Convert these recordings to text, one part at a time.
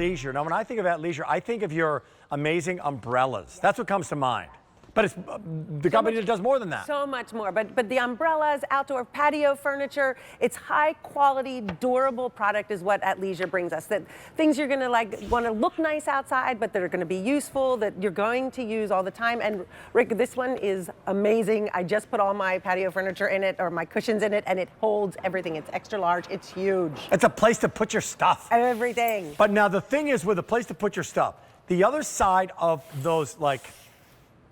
ATLeisure. Now, when I think of ATLeisure, I think of your amazing umbrellas. That's what comes to mind. But it's the company that does more than that. So much more. But the umbrellas, outdoor patio furniture, it's high quality, durable product is what ATLeisure brings us. That things you're going to want to look nice outside, but that are going to be useful, that you're going to use all the time. And Rick, this one is amazing. I just put all my patio furniture in it, or my cushions in it, and it holds everything. It's extra large. It's huge. It's a place to put your stuff. Everything. But now the thing is, with a place to put your stuff, the other side of those, like,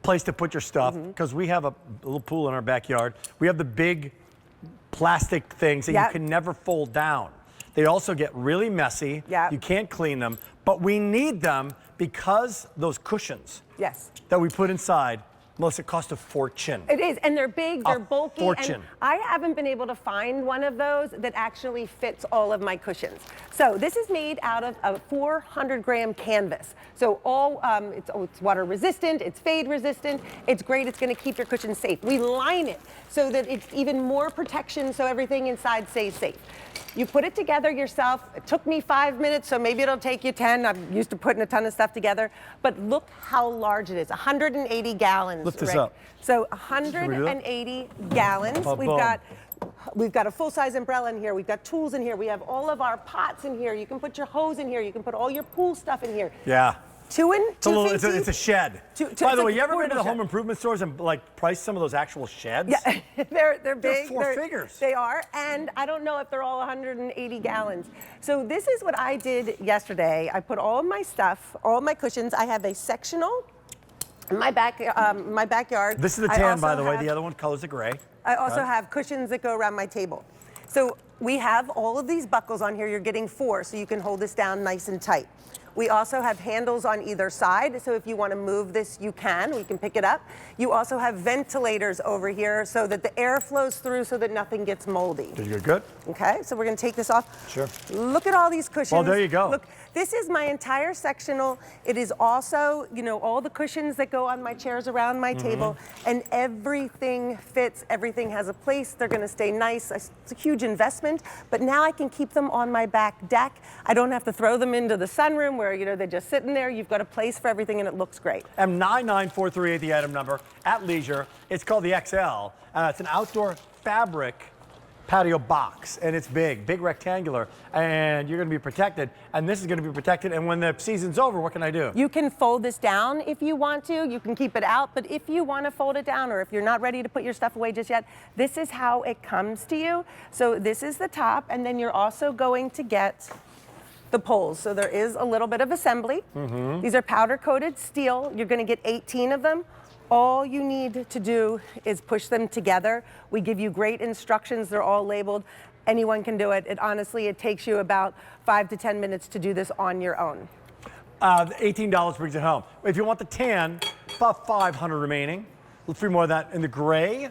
place to put your stuff, because we have a little pool in our backyard. We have the big plastic things that you can never fold down. They also get really messy. You can't clean them, but we need them because those cushions that we put inside, Melissa, cost a fortune. It is, and they're big, they're bulky, fortune. And I haven't been able to find one of those that actually fits all of my cushions. So this is made out of a 400-gram canvas. So all it's water resistant, it's fade resistant, it's great, it's gonna keep your cushions safe. We line it so that it's even more protection so everything inside stays safe. You put it together yourself. It took me 5 minutes, so maybe it'll take you 10. I'm used to putting a ton of stuff together. But look how large it is, 180 gallons. Lift this up. So 180 gallons. We've got a full-size umbrella in here. We've got tools in here. We have all of our pots in here. You can put your hose in here. You can put all your pool stuff in here. Yeah. It's a shed. By the way, you ever been to the home improvement stores and like price some of those actual sheds? Yeah, they're big. They're four figures. They are, and I don't know if they're all 180 gallons. So this is what I did yesterday. I put all of my stuff, all of my cushions. I have a sectional in my backyard. This is the tan, by the way. The other one colors it gray. I also have cushions that go around my table. So we have all of these buckles on here. You're getting 4, so you can hold this down nice and tight. We also have handles on either side, so if you want to move this, you can. We can pick it up. You also have ventilators over here so that the air flows through so that nothing gets moldy. Did you get good? Okay, so we're going to take this off. Sure. Look at all these cushions. Well, there you go. Look, this is my entire sectional. It is also, you know, all the cushions that go on my chairs around my table, and everything fits. Everything has a place. They're going to stay nice. It's a huge investment, but now I can keep them on my back deck. I don't have to throw them into the sunroom where, you know, they're just sitting there. You've got a place for everything, and it looks great. M99438, the item number, ATLeisure. It's called the XL. It's an outdoor fabric patio box, and it's big rectangular, and you're going to be protected, and this is going to be protected. And when the season's over, what can I do? You can fold this down if you want to. You can keep it out, but if you want to fold it down, or if you're not ready to put your stuff away just yet, this is how it comes to you. So this is the top, and then you're also going to get the poles. So there is a little bit of assembly. These are powder-coated steel. You're going to get 18 of them. All you need to do is push them together. We give you great instructions. They're all labeled. Anyone can do it. Honestly, it takes you about 5 to 10 minutes to do this on your own. $18 brings it home. If you want the tan, about 500 remaining. Let's see more of that in the gray.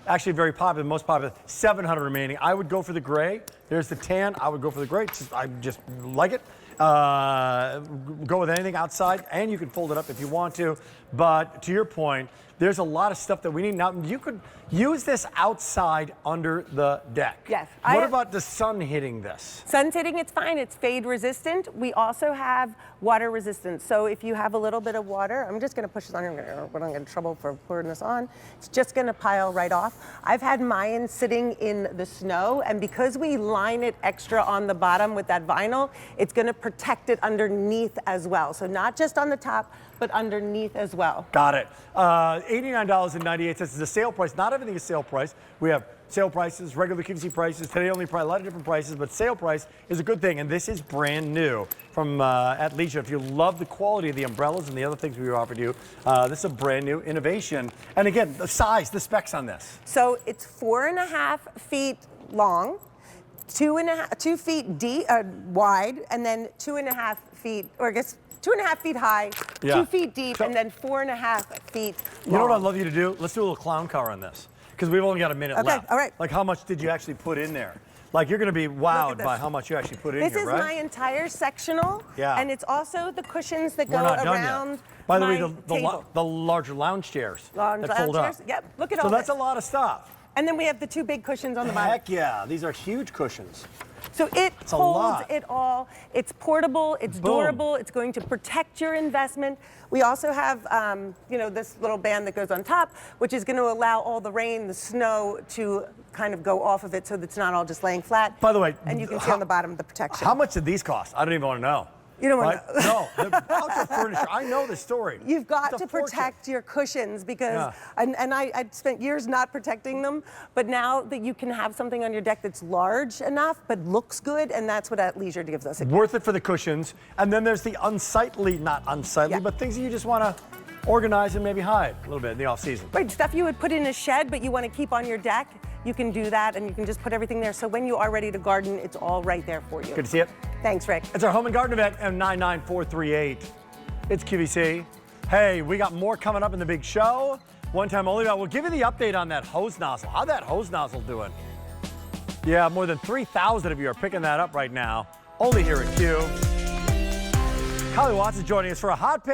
Actually very popular, most popular, 700 remaining. I would go for the gray. There's the tan, I would go for the gray. I just like it. Go with anything outside, and you can fold it up if you want to. But to your point, there's a lot of stuff that we need. Now, you could use this outside under the deck. Yes. What about the sun hitting this? Sun's hitting, it's fine. It's fade resistant. We also have water resistant. So if you have a little bit of water, I'm just going to push this on here. I'm going to get in trouble for pouring this on. It's just going to pile right off. I've had mine sitting in the snow, and because we line it extra on the bottom with that vinyl, it's going to protect it underneath as well. So not just on the top, but underneath as well. Got it. $89.98. This is a sale price. Not everything is sale price. We have sale prices, regular QVC prices, today only price, a lot of different prices, but sale price is a good thing, and this is brand new from ATLeisure. If you love the quality of the umbrellas and the other things we offered you, this is a brand new innovation. And again, the size, the specs on this. So it's 4.5 feet long, 2 feet deep, wide, and then 2.5 feet, or I guess 2.5 feet high, 2 feet deep, and then 4.5 feet long. You know what I'd love you to do? Let's do a little clown car on this, because we've only got a minute left. All right. Like, how much did you actually put in there? Like, you're going to be wowed by how much you actually put in here, right? This is my entire sectional, and it's also the cushions that go around. By the way, the larger lounge chairs that fold up. Yep, look at all this. So that's a lot of stuff. And then we have the 2 big cushions on the bottom. Heck yeah, these are huge cushions. So it a holds lot. it all. It's portable, it's Boom. durable, it's going to protect your investment. We also have, this little band that goes on top, which is going to allow all the rain, the snow to kind of go off of it so that it's not all just laying flat. By the way, and you can see on the bottom the protection. How much did these cost? I don't even want to know. You don't want to know. No, the outdoor furniture. I know the story. You've got It's a to fortune. protect your cushions because, Yeah. and I spent years not protecting them, but now that you can have something on your deck that's large enough but looks good, and that's what ATLeisure gives us. Worth it for the cushions. And then there's the unsightly, not unsightly, Yeah. but things that you just want to organize and maybe hide a little bit in the off season. Right, stuff you would put in a shed but you want to keep on your deck, you can do that and you can just put everything there. So when you are ready to garden, it's all right there for you. Good to see it. Thanks, Rick. It's our home and garden event, M99438. It's QVC. Hey, we got more coming up in the big show. One time only. We'll give you the update on that hose nozzle. How's that hose nozzle doing? Yeah, more than 3,000 of you are picking that up right now. Only here at Q. Kylie Watts is joining us for a hot pick.